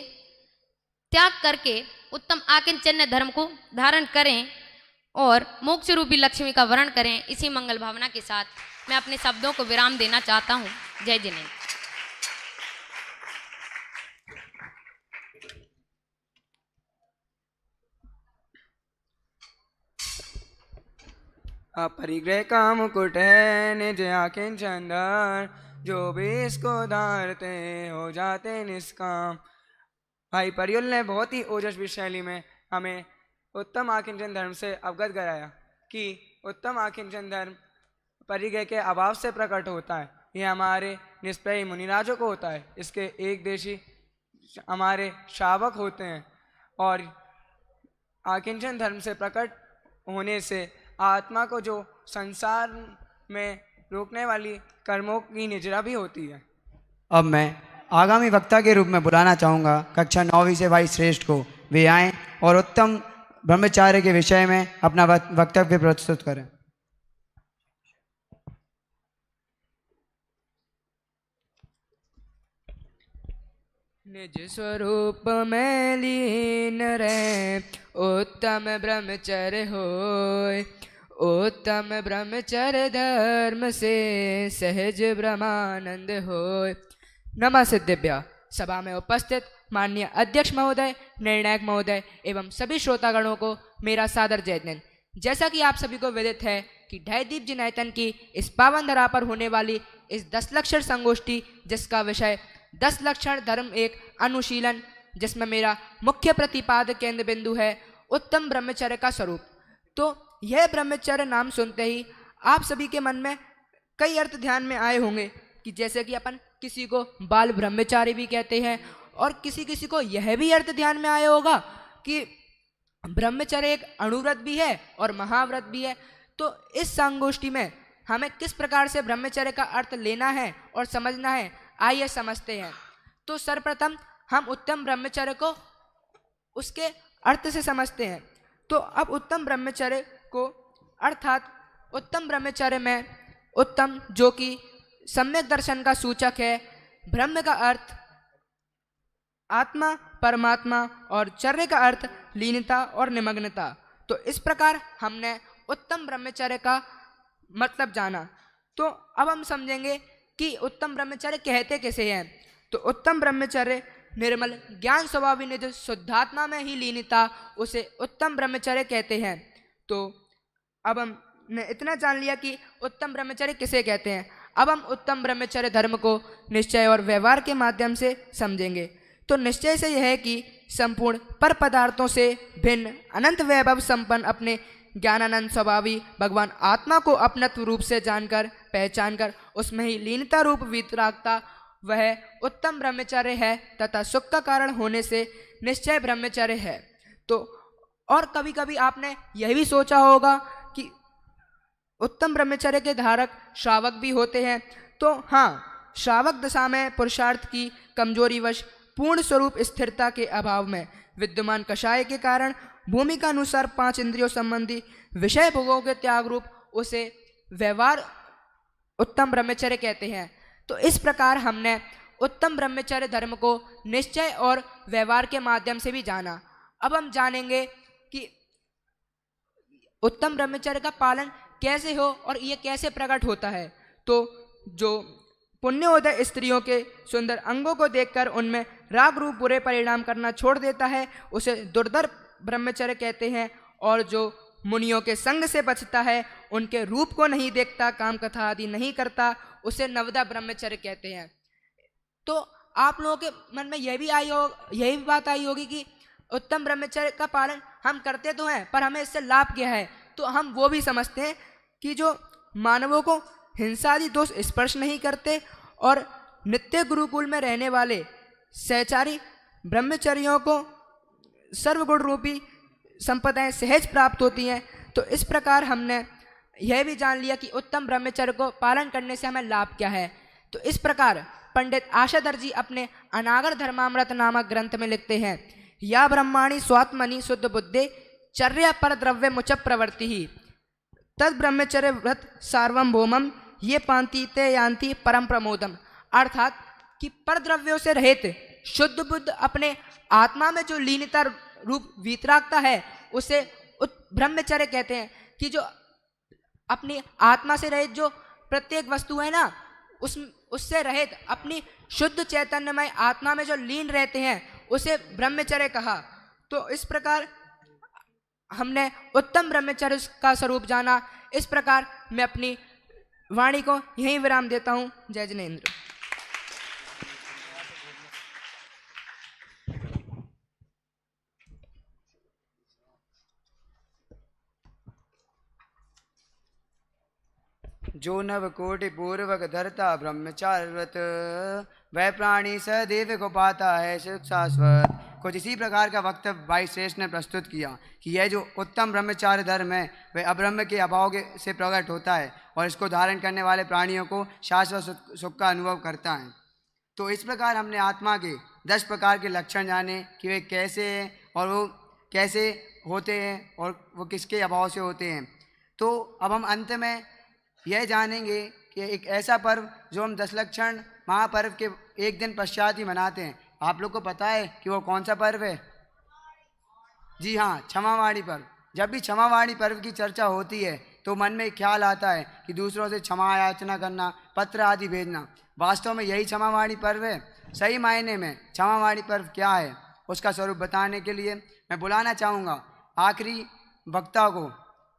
त्याग करके उत्तम आकिंचन्य धर्म को धारण करें और मोक्ष रूपी लक्ष्मी का वर्ण करें। इसी मंगल भावना के साथ मैं अपने शब्दों को विराम देना चाहता हूँ। जय जिनेन्द्र। अपरिग्रह का मुकुट है निज आँखें चंदन, जो भी इसको धारते हो जाते निष्काम। भाई परियुल ने बहुत ही ओजस्वी शैली में हमें उत्तम आकिंचन धर्म से अवगत कराया कि उत्तम आकिंचन धर्म परिग्रह के अभाव से प्रकट होता है। यह हमारे निष्प्रय मुनिराजों को होता है, इसके एक देशी हमारे शावक होते हैं। और आकिंचन धर्म से प्रकट होने से आत्मा को जो संसार में रोकने वाली कर्मों की निजरा भी होती है। अब मैं आगामी वक्ता के रूप में बुलाना चाहूँगा कक्षा 9वीं से भाई श्रेष्ठ को। वे आएँ और उत्तम ब्रह्मचार्य के विषय में अपना वक्तव्य प्रस्तुत करें। निज स्वरूप में लीन रहे उत्तम ब्रह्मचर्य होय, उत्तम ब्रह्मचर्य धर्म से सहज ब्रह्मानंद होय। नमः सिद्धिभ्य। सभा में उपस्थित माननीय अध्यक्ष महोदय, निर्णायक महोदय एवं सभी श्रोतागणों को मेरा सादर जय हिंद। जैसा कि आप सभी को विदित है कि ढाईदीप जी नायतन की इस पावन धरा पर होने वाली इस 10 लक्षण संगोष्ठी, जिसका विषय 10 लक्षण धर्म एक अनुशीलन, जिसमें मेरा मुख्य प्रतिपादक केंद्र बिंदु है उत्तम ब्रह्मचर्य का स्वरूप। तो यह ब्रह्मचर्य नाम सुनते ही आप सभी के मन में कई अर्थ ध्यान में आए होंगे कि जैसे कि अपन किसी को बाल ब्रह्मचारी भी कहते हैं, और किसी किसी को यह भी अर्थ ध्यान में आया होगा कि ब्रह्मचर्य एक अणुव्रत भी है और महाव्रत भी है। तो इस संगोष्ठी में हमें किस प्रकार से ब्रह्मचर्य का अर्थ लेना है और समझना है, आइए समझते हैं। तो सर्वप्रथम हम उत्तम ब्रह्मचर्य को उसके अर्थ से समझते हैं। तो अब उत्तम ब्रह्मचर्य को अर्थात उत्तम ब्रह्मचर्य में उत्तम जो कि सम्यक दर्शन का सूचक है, ब्रह्म का अर्थ आत्मा परमात्मा और चर्य का अर्थ लीनता और निमग्नता। तो इस प्रकार हमने उत्तम ब्रह्मचर्य का मतलब जाना। तो अब हम समझेंगे कि उत्तम ब्रह्मचर्य कहते किसे हैं। तो उत्तम ब्रह्मचर्य निर्मल ज्ञान स्वभाव निज शुद्धात्मा में ही लीनता, उसे उत्तम ब्रह्मचर्य कहते हैं। तो अब हमने इतना जान लिया कि उत्तम ब्रह्मचर्य किसे कहते हैं। अब हम उत्तम ब्रह्मचर्य धर्म को निश्चय और व्यवहार के माध्यम से समझेंगे। तो निश्चय से यह है कि संपूर्ण पर पदार्थों से भिन्न अनंत वैभव संपन्न अपने ज्ञानानंद स्वभावी भगवान आत्मा को अपनत्व रूप से जानकर पहचानकर उसमें ही लीनता रूप वितरागता, वह उत्तम ब्रह्मचर्य है तथा सुख का कारण होने से निश्चय ब्रह्मचर्य है। तो और कभी कभी आपने यह भी सोचा होगा कि उत्तम ब्रह्मचर्य के धारक श्रावक भी होते हैं। तो हाँ, श्रावक दशा में पुरुषार्थ की कमजोरीवश पूर्ण स्वरूप स्थिरता के अभाव में विद्यमान कषाय के कारण भूमि का अनुसार 5 इंद्रियों संबंधी विषय भोगों के त्याग रूप उसे व्यवहार उत्तम ब्रह्मचर्य कहते हैं। तो इस प्रकार हमने उत्तम ब्रह्मचर्य धर्म को निश्चय और व्यवहार के माध्यम से भी जाना। अब हम जानेंगे कि उत्तम ब्रह्मचर्य का पालन कैसे हो और ये कैसे प्रकट होता है। तो जो पुण्योदय स्त्रियों के सुंदर अंगों को देखकर उनमें राग रूप बुरे परिणाम करना छोड़ देता है, उसे दुर्धर ब्रह्मचर्य कहते हैं। और जो मुनियों के संग से बचता है, उनके रूप को नहीं देखता, काम कथा आदि नहीं करता, उसे नवदा ब्रह्मचर्य कहते हैं। तो आप लोगों के मन में यही बात आई होगी कि उत्तम ब्रह्मचर्य का पालन हम करते तो हैं, पर हमें इससे लाभ क्या है। तो हम वो भी समझते हैं कि जो मानवों को हिंसा आदि दोष स्पर्श नहीं करते और नित्य गुरुकुल में रहने वाले सहचारी ब्रह्मचर्यों को सर्वगुण रूपी संपदाएं सहज प्राप्त होती हैं। तो इस प्रकार हमने यह भी जान लिया कि उत्तम ब्रह्मचर्य को पालन करने से हमें लाभ क्या है। तो इस प्रकार पंडित आशाधर जी अपने अनागर धर्मामृत नामक ग्रंथ में लिखते हैं, या ब्रह्माणी स्वात्मनि शुद्ध बुद्धे चर्या पर द्रव्य मुच प्रवृत्ति ही तद ब्रह्मचर्य व्रत सार्वभौमम ये पांति ते यान्ति परम प्रमोदम। अर्थात कि पर द्रव्यों से रहित शुद्ध बुद्ध अपने आत्मा में जो लीनता रूप वीतरागता है, उसे ब्रह्मचर्य कहते हैं। कि जो अपनी आत्मा से रहित जो प्रत्येक वस्तु है ना, उससे रहित अपनी शुद्ध चैतन्यमय आत्मा में जो लीन रहते हैं, उसे ब्रह्मचर्य कहा। तो इस प्रकार हमने उत्तम ब्रह्मचर्य का स्वरूप जाना। इस प्रकार मैं अपनी वाणी को यहीं विराम देता हूँ। जय जिनेंद्र। जो नव कोटि पूर्वक धरता ब्रह्मचार्यव्रत, वह प्राणी सदैव को पाता है सुख शाश्वत। कुछ इसी प्रकार का वक्तव्य भाई श्रेष्ठ ने प्रस्तुत किया कि यह जो उत्तम ब्रह्मचार्य धर्म है वह अब्रह्म के अभाव से प्रकट होता है और इसको धारण करने वाले प्राणियों को शाश्वत सुख का अनुभव करता है। तो इस प्रकार हमने आत्मा के 10 प्रकार के लक्षण जाने कि वे कैसे हैं और वो कैसे होते हैं और वो किसके अभाव से होते हैं। तो अब हम अंत में यह जानेंगे कि एक ऐसा पर्व जो हम 10 लक्षण महापर्व के एक दिन पश्चात ही मनाते हैं, आप लोग को पता है कि वो कौन सा पर्व है? जी हाँ, क्षमावाणी पर्व। जब भी क्षमावाणी पर्व की चर्चा होती है तो मन में ख्याल आता है कि दूसरों से क्षमा याचना करना, पत्र आदि भेजना। वास्तव में यही क्षमावाणी पर्व है। सही मायने में क्षमावाणी पर्व क्या है उसका स्वरूप बताने के लिए मैं बुलाना चाहूँगा आखिरी वक्ता को,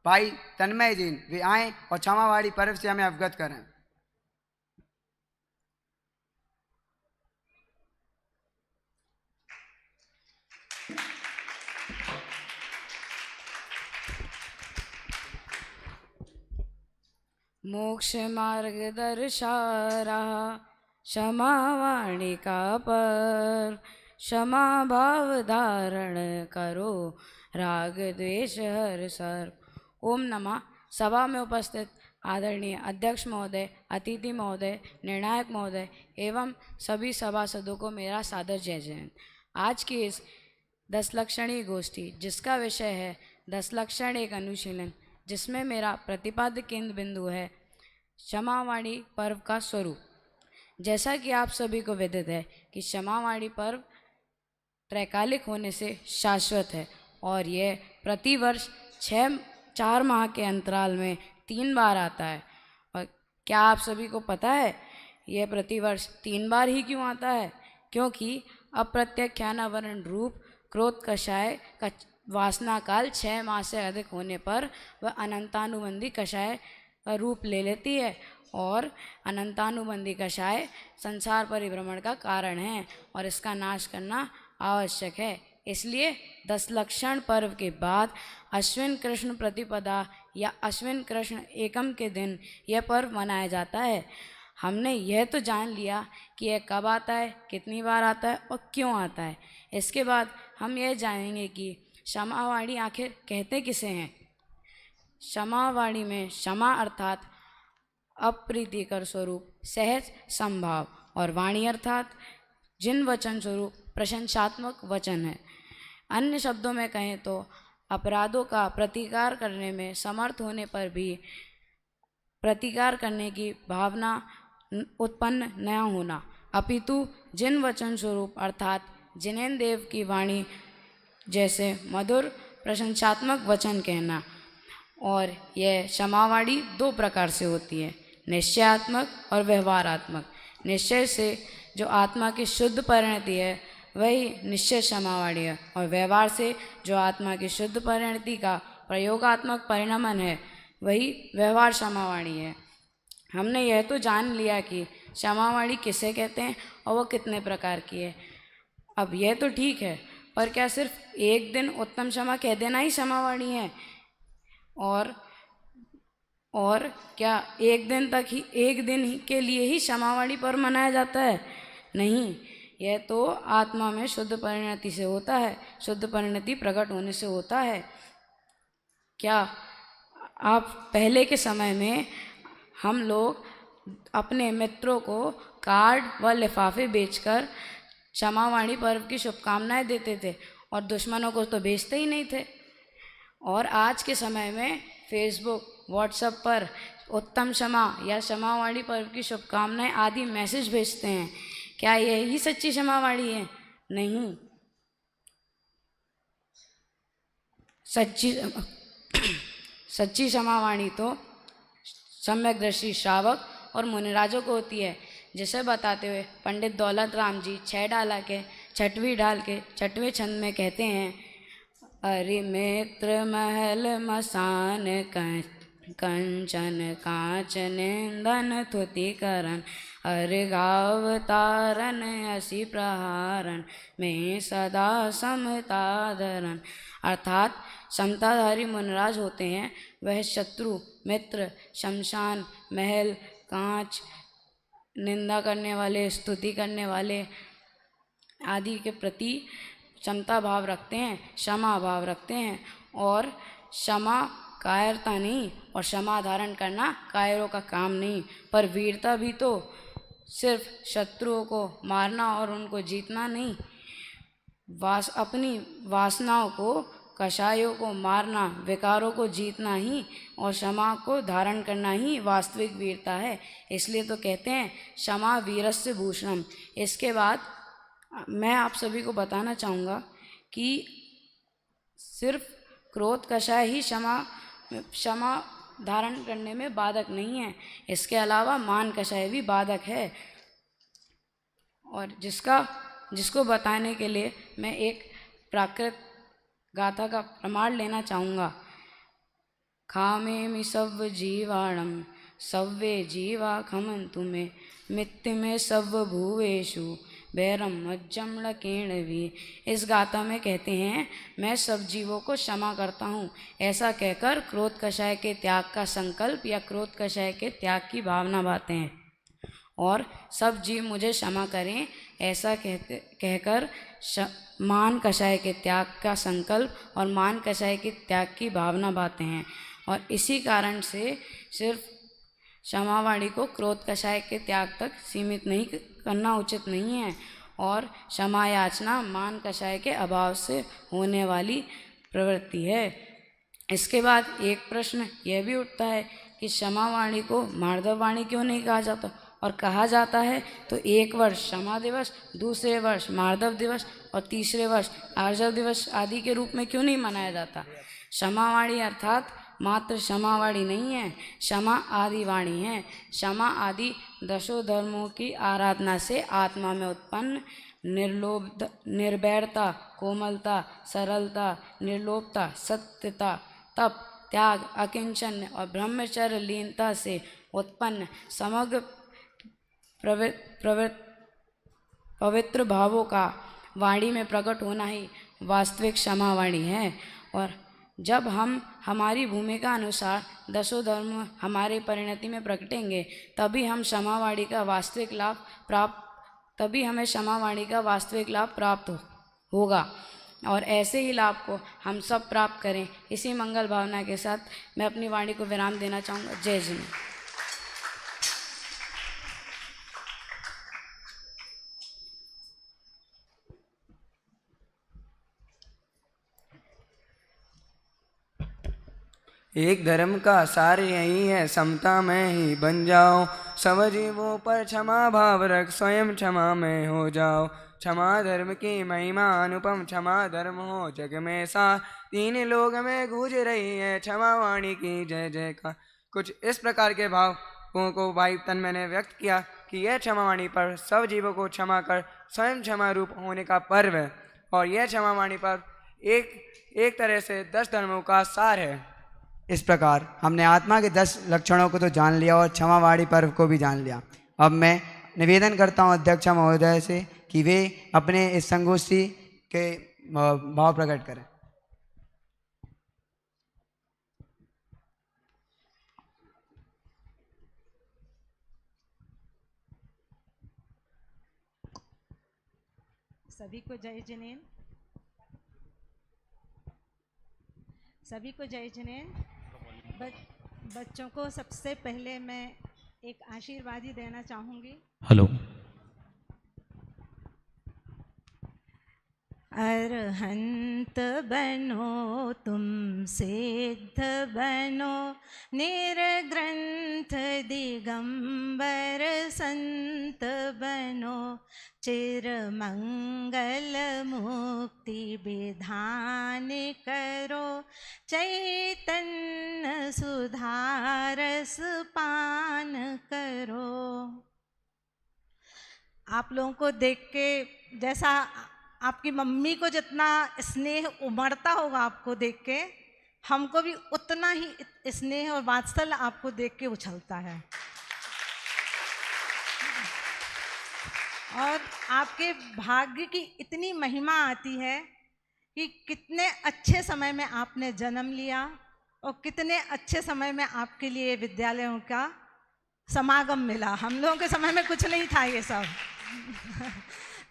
भाई तन्मय जी। वे आएँ और क्षमावाणी पर्व से हमें अवगत करें। मोक्ष मार्ग दर्शारा क्षमावाणी का पर, क्षमा भाव धारण करो राग द्वेष हर सर। ओम नमः। सभा में उपस्थित आदरणीय अध्यक्ष महोदय, अतिथि महोदय, निर्णायक महोदय एवं सभी सभासदों को मेरा सादर जय जयंत। आज की इस 10 लक्षणी गोष्ठी जिसका विषय है 10 लक्षण एक अनुशीलन, जिसमें मेरा प्रतिपाद्य केंद्र बिंदु है क्षमावाणी पर्व का स्वरूप। जैसा कि आप सभी को विदित है कि क्षमावाणी पर्व त्रैकालिक होने से शाश्वत है और यह प्रतिवर्ष 4 माह के अंतराल में 3 बार आता है। और क्या आप सभी को पता है यह प्रतिवर्ष 3 बार ही क्यों आता है? क्योंकि अप्रत्यख्यानावरण रूप क्रोध कषाय का वासना काल 6 माह से अधिक होने पर वह अनंतानुबंधी कषाय का रूप ले लेती है और अनंतानुबंधी कषाय संसार परिभ्रमण का कारण है और इसका नाश करना आवश्यक है। इसलिए 10 लक्षण पर्व के बाद अश्विन कृष्ण प्रतिपदा या अश्विन कृष्ण एकम के दिन यह पर्व मनाया जाता है। हमने यह तो जान लिया कि यह कब आता है, कितनी बार आता है और क्यों आता है। इसके बाद हम यह जानेंगे कि क्षमावाणी आखिर कहते किसे हैं। क्षमावाणी में क्षमा अर्थात अप्रीतिकर स्वरूप सहज संभाव और वाणी अर्थात जिन वचन स्वरूप प्रशंसात्मक वचन है। अन्य शब्दों में कहें तो अपराधों का प्रतिकार करने में समर्थ होने पर भी प्रतिकार करने की भावना उत्पन्न न होना, अपितु जिन वचन स्वरूप अर्थात जिनेन्द्र देव की वाणी जैसे मधुर प्रशंसात्मक वचन कहना। और यह क्षमावाणी 2 प्रकार से होती है, निश्चयात्मक और व्यवहारात्मक। निश्चय से जो आत्मा की शुद्ध परिणति है वही निश्चय क्षमावाणी है और व्यवहार से जो आत्मा की शुद्ध परिणति का प्रयोगात्मक परिणमन है वही व्यवहार क्षमावाणी है। हमने यह तो जान लिया कि क्षमावाणी किसे कहते हैं और वह कितने प्रकार की है। अब यह तो ठीक है, पर क्या सिर्फ एक दिन उत्तम क्षमा कह देना ही क्षमावाणी है? और क्या एक दिन के लिए ही क्षमावाणी पर्व मनाया जाता है? नहीं, यह तो आत्मा में शुद्ध परिणति से होता है, शुद्ध परिणति प्रकट होने से होता है। क्या आप पहले के समय में हम लोग अपने मित्रों को कार्ड व लिफाफे बेचकर क्षमावाणी पर्व की शुभकामनाएं देते थे और दुश्मनों को तो भेजते ही नहीं थे। और आज के समय में फेसबुक, व्हाट्सएप पर उत्तम क्षमा या क्षमावाणी पर्व की शुभकामनाएं आदि मैसेज भेजते हैं। क्या यही सच्ची क्षमावाणी है? नहीं, सच्ची क्षमावाणी तो सम्यक दृष्टि श्रावक और मुनिराजों को होती है। जिसे बताते हुए पंडित दौलत राम जी 6 डाला के 6वीं डाल के 6वें छंद में कहते हैं, अरि मित्र महल मसान कंचन कांचनेन्दन तुतिकरण अर्घावतारन असी प्रहारन में सदा समताधरन। अर्थात समताधारी मुनराज होते हैं, वह शत्रु मित्र शमशान महल कांच निंदा करने वाले स्तुति करने वाले आदि के प्रति क्षमता भाव रखते हैं, क्षमा भाव रखते हैं। और क्षमा कायरता नहीं और क्षमा धारण करना कायरों का काम नहीं, पर वीरता भी तो सिर्फ शत्रुओं को मारना और उनको जीतना नहीं, अपनी वासनाओं को कषायों को मारना विकारों को जीतना ही और क्षमा को धारण करना ही वास्तविक वीरता है। इसलिए तो कहते हैं क्षमा वीरस्य भूषणम। इसके बाद मैं आप सभी को बताना चाहूँगा कि सिर्फ क्रोध कषाय ही क्षमा धारण करने में बाधक नहीं है, इसके अलावा मान कषाय भी बाधक है। और जिसको बताने के लिए मैं एक प्राकृत गाथा का प्रमाण लेना चाहूँगा। खामेमि सव्व जीवाणम सव्वे जीवा खमन्तु मे मित्ति में सव्व भूवेषु बैरम मज्जम लकेणवी। इस गाथा में कहते हैं मैं सब जीवों को क्षमा करता हूँ। ऐसा कहकर क्रोध कषाय के त्याग का संकल्प या क्रोध कषाय के त्याग की भावना बातें हैं और सब जीव मुझे क्षमा करें, ऐसा कहकर मान कषाय के त्याग का संकल्प और मान कषाय के त्याग की भावना बातें हैं। और इसी कारण से सिर्फ क्षमावाणी को क्रोध कषाय के त्याग तक सीमित नहीं करना उचित नहीं है। और क्षमा याचना मान कषाय के अभाव से होने वाली प्रवृत्ति है। इसके बाद एक प्रश्न यह भी उठता है कि क्षमावाणी को मार्दव वाणी क्यों नहीं कहा जाता, और कहा जाता है तो एक वर्ष क्षमा दिवस, दूसरे वर्ष मार्दव दिवस और तीसरे वर्ष आर्जव दिवस आदि के रूप में क्यों नहीं मनाया जाता। क्षमावाणी अर्थात मात्र क्षमावाणी नहीं है, क्षमा आदि वाणी है। क्षमा आदि दशों धर्मों की आराधना से आत्मा में उत्पन्न निर्भयता, कोमलता, सरलता, निर्लोभता, सत्यता, तप, त्याग, अकिंचन और ब्रह्मचर्य लीनता से उत्पन्न समग्र पवित्र भावों का वाणी में प्रकट होना ही वास्तविक क्षमा वाणी है। और जब हम हमारी भूमिका अनुसार दशों धर्म हमारे परिणति में प्रकटेंगे तभी हमें क्षमावाणी का वास्तविक लाभ प्राप्त होगा। और ऐसे ही लाभ को हम सब प्राप्त करें, इसी मंगल भावना के साथ मैं अपनी वाणी को विराम देना चाहूँगा। जय जिन। एक धर्म का सार यही है, समता में ही बन जाओ, सब जीवों पर क्षमा भाव रख, स्वयं क्षमा में हो जाओ। क्षमा धर्म की महिमा अनुपम, क्षमा धर्म हो जग में सा, तीन लोग में गूंज रही है क्षमा वाणी की जय जय का। कुछ इस प्रकार के भावों को भाई तन्मय ने व्यक्त किया कि यह क्षमा वाणी पर सब जीवों को क्षमा कर स्वयं क्षमा रूप होने का पर्व है। और यह क्षमा वाणी पर एक तरह से 10 धर्मों का सार है। इस प्रकार हमने आत्मा के 10 लक्षणों को तो जान लिया और क्षमावाणी पर्व को भी जान लिया। अब मैं निवेदन करता हूं अध्यक्ष महोदय से कि वे अपने इस संगोष्ठी के भाव प्रकट करें। सभी को जय जिनेन। सभी को जय जिनेन। बच्चों को सबसे पहले मैं एक आशीर्वाद ही देना चाहूँगी। हेलो। अरहंत बनो तुम सिद्ध बनो, निर्ग्रंथ दिगंबर संत बनो, चिरमंगल मुक्ति विधान करो, चैतन्य सुधारस पान करो। आप लोगों को देख के जैसा आपकी मम्मी को जितना स्नेह उमड़ता होगा आपको देख के, हमको भी उतना ही स्नेह और वात्सल्य आपको देख के उछलता है। और आपके भाग्य की इतनी महिमा आती है कि कितने अच्छे समय में आपने जन्म लिया और कितने अच्छे समय में आपके लिए विद्यालयों का समागम मिला। हम लोगों के समय में कुछ नहीं था ये सब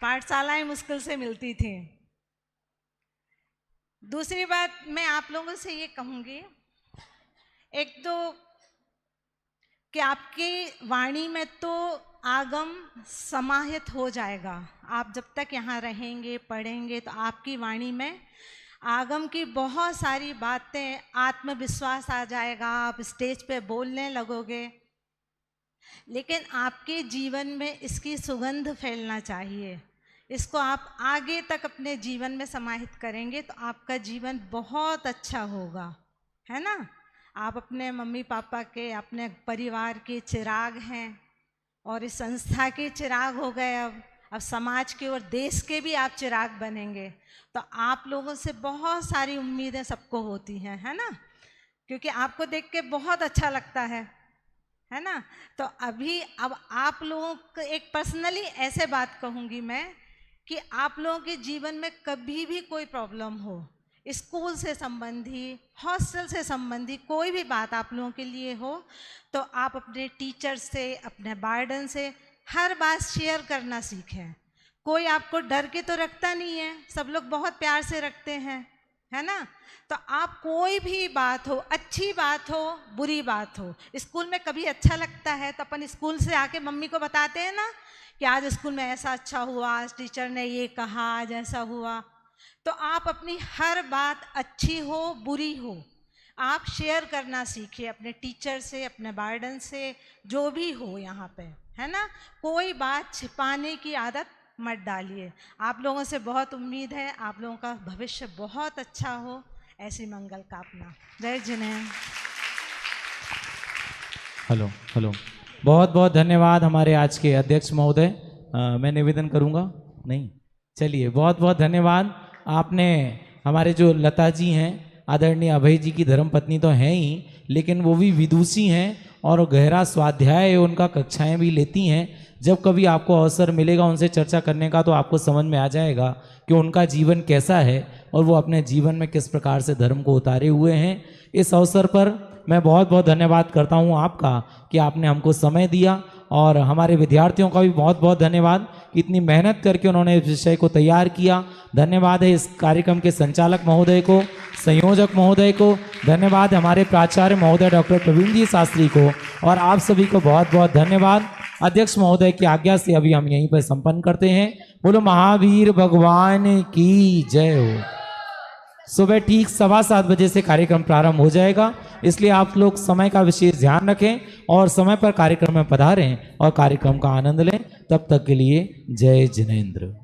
पाठशालाएं मुश्किल से मिलती थी। दूसरी बात मैं आप लोगों से ये कहूँगी, एक तो कि आपकी वाणी में तो आगम समाहित हो जाएगा। आप जब तक यहाँ रहेंगे पढ़ेंगे तो आपकी वाणी में आगम की बहुत सारी बातें, आत्मविश्वास आ जाएगा, आप स्टेज पे बोलने लगोगे। लेकिन आपके जीवन में इसकी सुगंध फैलना चाहिए। इसको आप आगे तक अपने जीवन में समाहित करेंगे तो आपका जीवन बहुत अच्छा होगा, है ना। आप अपने मम्मी पापा के, अपने परिवार के चिराग हैं और इस संस्था के चिराग हो गए। अब समाज के और देश के भी आप चिराग बनेंगे। तो आप लोगों से बहुत सारी उम्मीदें सबको होती हैं, है ना, क्योंकि आपको देख के बहुत अच्छा लगता है ना। तो अब आप लोगों को एक पर्सनली ऐसे बात कहूँगी मैं कि आप लोगों के जीवन में कभी भी कोई प्रॉब्लम हो, स्कूल से संबंधी, हॉस्टल से संबंधी कोई भी बात आप लोगों के लिए हो, तो आप अपने टीचर से, अपने वार्डन से हर बात शेयर करना सीखें। कोई आपको डर के तो रखता नहीं है, सब लोग बहुत प्यार से रखते हैं, है ना। तो आप कोई भी बात हो, अच्छी बात हो, बुरी बात हो, स्कूल में कभी अच्छा लगता है तो अपन स्कूल से आके मम्मी को बताते हैं ना कि आज स्कूल में ऐसा अच्छा हुआ, आज टीचर ने ये कहा, आज ऐसा हुआ। तो आप अपनी हर बात अच्छी हो बुरी हो आप शेयर करना सीखिए अपने टीचर से, अपने वार्डन से, जो भी हो यहाँ पे, है ना। कोई बात छिपाने की आदत मत डालिए। आप लोगों से बहुत उम्मीद है, आप लोगों का भविष्य बहुत अच्छा हो, ऐसी मंगल कामना। जय जिनेन्द्र। हेलो, बहुत बहुत धन्यवाद हमारे आज के अध्यक्ष महोदय। मैं निवेदन करूंगा नहीं, चलिए, बहुत बहुत धन्यवाद। आपने हमारे जो लता जी हैं, आदरणीय अभय जी की धर्मपत्नी तो हैं ही, लेकिन वो भी विदुषी हैं और गहरा स्वाध्याय उनका कक्षाएं भी लेती हैं। जब कभी आपको अवसर मिलेगा उनसे चर्चा करने का तो आपको समझ में आ जाएगा कि उनका जीवन कैसा है और वो अपने जीवन में किस प्रकार से धर्म को उतारे हुए हैं। इस अवसर पर मैं बहुत बहुत धन्यवाद करता हूं आपका कि आपने हमको समय दिया, और हमारे विद्यार्थियों का भी बहुत बहुत धन्यवाद कि इतनी मेहनत करके उन्होंने इस विषय को तैयार किया। धन्यवाद है इस कार्यक्रम के संचालक महोदय को, संयोजक महोदय को, धन्यवाद हमारे प्राचार्य महोदय डॉक्टर प्रवीण जी शास्त्री को, और आप सभी को बहुत बहुत धन्यवाद। अध्यक्ष महोदय की आज्ञा से अभी हम यहीं पर संपन्न करते हैं। बोलो महावीर भगवान की जय हो। सुबह ठीक 7:15 बजे से कार्यक्रम प्रारंभ हो जाएगा, इसलिए आप लोग समय का विशेष ध्यान रखें और समय पर कार्यक्रम में पधारें और कार्यक्रम का आनंद लें। तब तक के लिए जय जिनेन्द्र।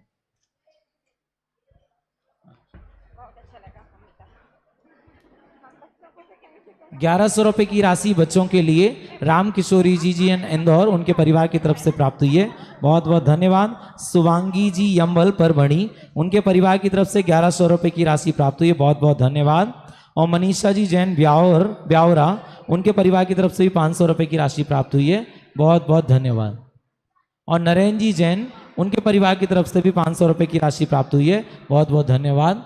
₹1100 की राशि बच्चों के लिए राम किशोरी जी इंदौर, उनके परिवार की तरफ से प्राप्त हुई है। बहुत बहुत धन्यवाद। सुवांगी जी यम्बल परभणी, उनके परिवार की तरफ से ₹1100 की राशि प्राप्त हुई है। बहुत बहुत धन्यवाद। और मनीषा जी जैन ब्यावरा, उनके परिवार की तरफ से भी ₹500 की राशि प्राप्त हुई है। बहुत बहुत धन्यवाद। और नरेंद्र जी जैन, उनके परिवार की तरफ से भी ₹500 की राशि प्राप्त हुई है। बहुत बहुत धन्यवाद।